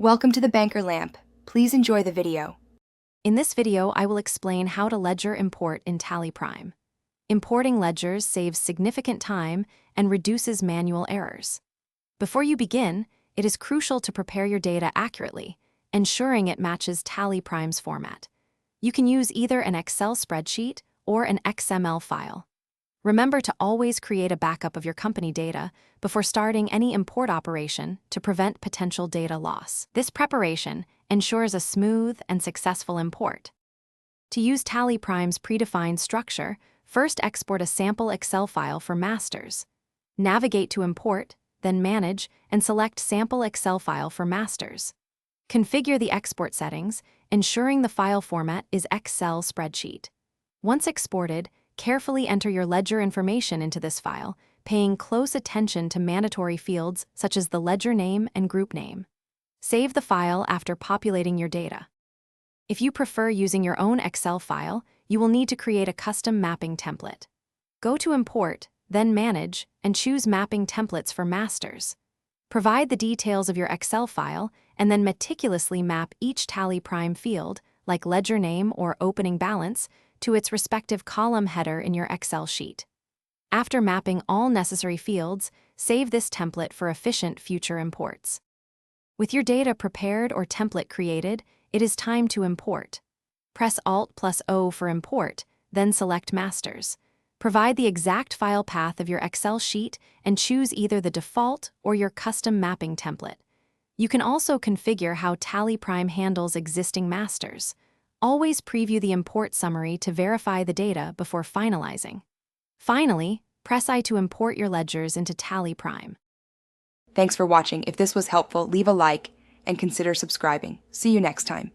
Welcome to the Banker Lamp. Please enjoy the video. In this video, I will explain how to ledger import in TallyPrime. Importing ledgers saves significant time and reduces manual errors. Before you begin, it is crucial to prepare your data accurately, ensuring it matches TallyPrime's format. You can use either an Excel spreadsheet or an XML file. Remember to always create a backup of your company data before starting any import operation to prevent potential data loss. This preparation ensures a smooth and successful import. To use TallyPrime's predefined structure, first export a sample Excel file for masters. Navigate to Import, then Manage, and select Sample Excel file for masters. Configure the export settings, ensuring the file format is Excel spreadsheet. Once exported, carefully enter your ledger information into this file, paying close attention to mandatory fields such as the ledger name and group name. Save the file after populating your data. If you prefer using your own Excel file, you will need to create a custom mapping template. Go to Import, then Manage, and choose Mapping Templates for Masters. Provide the details of your Excel file, and then meticulously map each TallyPrime field, like ledger name or opening balance, to its respective column header in your Excel sheet. After mapping all necessary fields, save this template for efficient future imports. With your data prepared or template created, it is time to import. Press Alt+O for import, then select Masters. Provide the exact file path of your Excel sheet and choose either the default or your custom mapping template. You can also configure how TallyPrime handles existing masters. Always preview the import summary to verify the data before finalizing. Finally, press I to import your ledgers into TallyPrime. Thanks for watching. If this was helpful, leave a like and consider subscribing. See you next time.